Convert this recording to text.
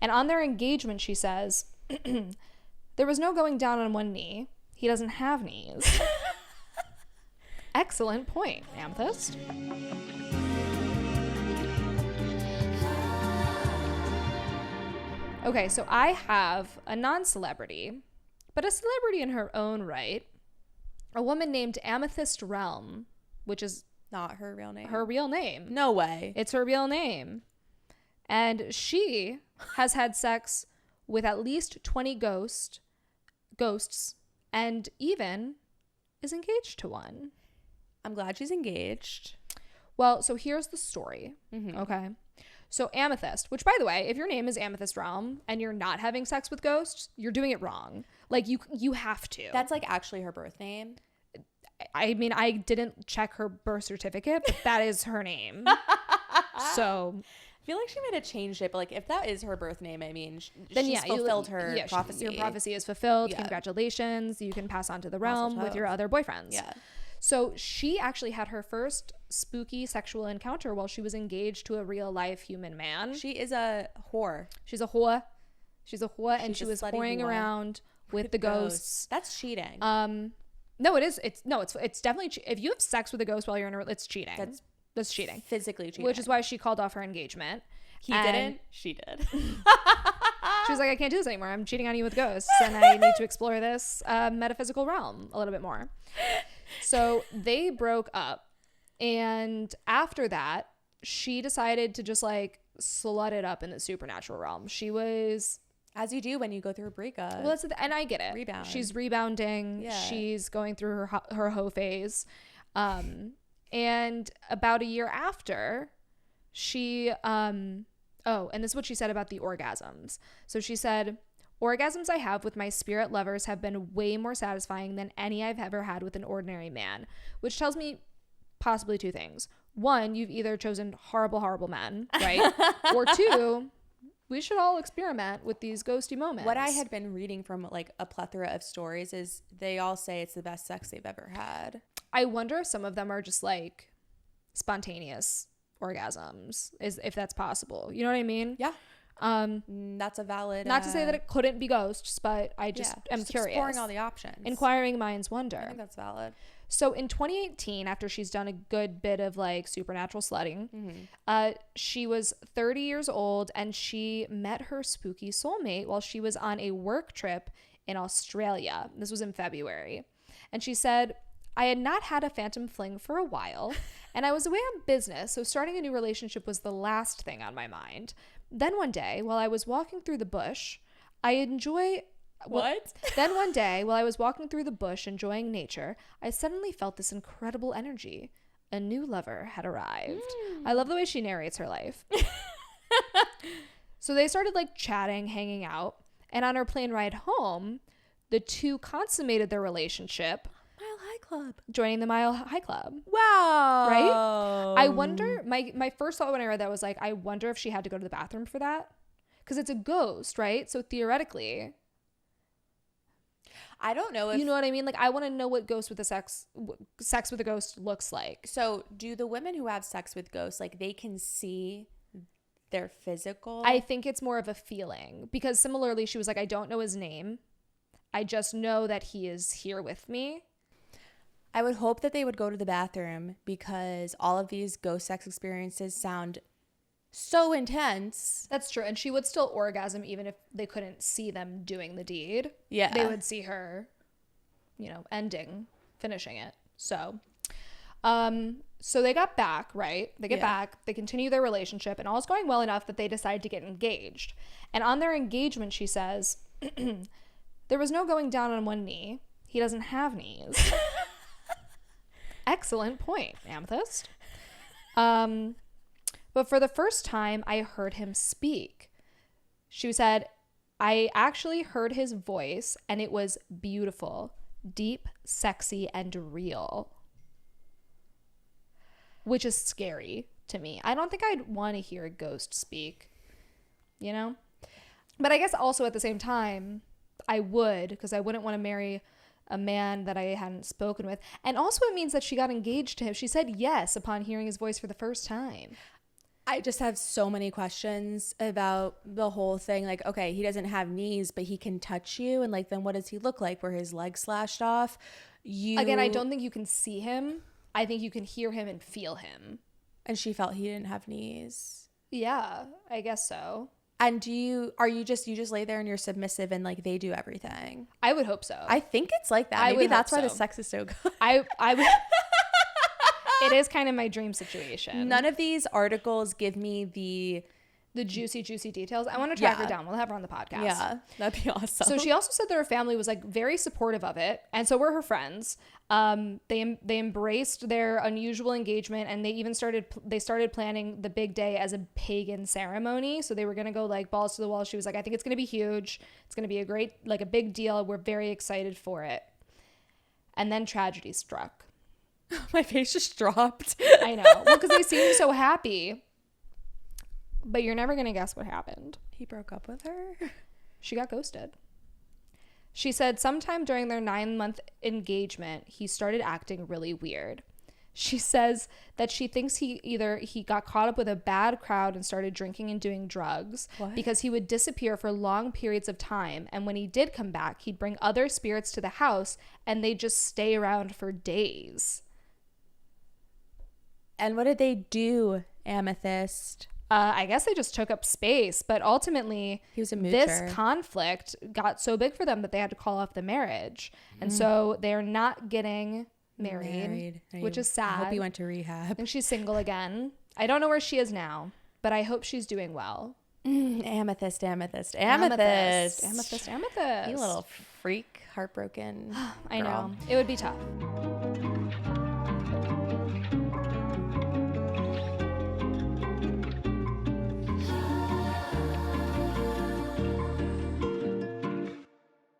And on their engagement, she says, there was no going down on one knee. He doesn't have knees. Excellent point, Amethyst. Okay, so I have a non-celebrity, but a celebrity in her own right. A woman named Amethyst Realm, which is not her real name. Her real name. No way. It's her real name. And she has had sex with at least 20 ghosts and even is engaged to one. I'm glad she's engaged. Well, so here's the story. Mm-hmm. Okay. So Amethyst, which by the way, if your name is Amethyst Realm and you're not having sex with ghosts, you're doing it wrong. Like you have to. That's like actually her birth name. I mean, I didn't check her birth certificate, but that is her name. So I feel like she might have changed it, but like if that is her birth name, I mean, then she's fulfilled her prophecy. Your prophecy is fulfilled. Yeah. Congratulations. You can pass on to the realm with your other boyfriends. Yeah. So she actually had her first spooky sexual encounter while she was engaged to a real life human man. She is a whore. She's a whore. And she was whoring around with the ghosts. That's cheating. No, it is. It's definitely if you have sex with a ghost while you're in a it's cheating. That's cheating. Physically cheating. Which is why she called off her engagement. He didn't. She did. She was like, I can't do this anymore. I'm cheating on you with ghosts, and I need to explore this metaphysical realm a little bit more. So they broke up, and after that, she decided to just like slut it up in the supernatural realm. She was, as you do when you go through a breakup. Well, and I get it. Rebound. She's rebounding. Yeah. She's going through her hoe phase, and about a year after, she and this is what she said about the orgasms. So she said, orgasms I have with my spirit lovers have been way more satisfying than any I've ever had with an ordinary man, which tells me possibly two things. One, you've either chosen horrible, horrible men, right? Or two, we should all experiment with these ghosty moments. What I had been reading from like a plethora of stories is they all say it's the best sex they've ever had. I wonder if some of them are just like spontaneous orgasms, if that's possible. You know what I mean? Yeah. That's a valid. Not to say that it couldn't be ghosts, but I just am curious. Exploring all the options. Inquiring minds wonder. I think that's valid. So in 2018, after she's done a good bit of like supernatural slutting, she was 30 years old and she met her spooky soulmate while she was on a work trip in Australia. This was in February. And she said, I had not had a phantom fling for a while and I was away on business, so starting a new relationship was the last thing on my mind. Then one day, while I was walking through the bush, Then one day, while I was walking through the bush enjoying nature, I suddenly felt this incredible energy. A new lover had arrived. I love the way she narrates her life. So they started like chatting, hanging out, and on our plane ride home, the two consummated their relationship. Mile High Club. Joining the Mile High Club. Wow. Right? I wonder, my first thought when I read that was like, I wonder if she had to go to the bathroom for that. Because it's a ghost, right? So theoretically, I don't know if... You know what I mean? Like, I want to know what sex with a ghost looks like. So do the women who have sex with ghosts, like they can see their physical? I think it's more of a feeling. Because similarly, she was like, I don't know his name. I just know that he is here with me. I would hope that they would go to the bathroom because all of these ghost sex experiences sound so intense. That's true. And she would still orgasm even if they couldn't see them doing the deed. Yeah. They would see her, finishing it. So they got back, right? They get back, they continue their relationship, and all's going well enough that they decide to get engaged. And on their engagement, she says, there was no going down on one knee. He doesn't have knees. Excellent point, Amethyst. But for the first time, I heard him speak. She said, I actually heard his voice, and it was beautiful, deep, sexy, and real. Which is scary to me. I don't think I'd want to hear a ghost speak, But I guess also at the same time, I would, because I wouldn't want to marry a man that I hadn't spoken with. And also it means that she got engaged to him. She said yes upon hearing his voice for the first time. I just have so many questions about the whole thing. Like, okay, he doesn't have knees, but he can touch you. And like, then what does he look like? Were his legs slashed off? Again, I don't think you can see him. I think you can hear him and feel him. And she felt he didn't have knees. Yeah, I guess so. And you just lay there and you're submissive and like they do everything? I would hope so. I think it's like that. Maybe that's why the sex is so good. I would. It is kind of my dream situation. None of these articles give me the juicy details. I want to track her down. We'll have her on the podcast. Yeah, that'd be awesome. So she also said that her family was like very supportive of it, and so were her friends. They embraced their unusual engagement, and they even started planning the big day as a pagan ceremony. So they were gonna go like balls to the wall. She was like, I think it's gonna be huge. It's gonna be a big deal. We're very excited for it. And then tragedy struck. My face just dropped. I know. Well, because they seemed so happy. But you're never going to guess what happened. He broke up with her? She got ghosted. She said sometime during their 9-month engagement, he started acting really weird. She says that she thinks he got caught up with a bad crowd and started drinking and doing drugs. What? Because he would disappear for long periods of time. And when he did come back, he'd bring other spirits to the house and they'd just stay around for days. And what did they do, Amethyst? I guess they just took up space, but ultimately he was a moocher. This conflict got so big for them that they had to call off the marriage. And so they're not getting married. Which is sad. I hope he went to rehab. I think she's single again. I don't know where she is now, but I hope she's doing well. Amethyst. You little freak, heartbroken. I know. Girl. It would be tough.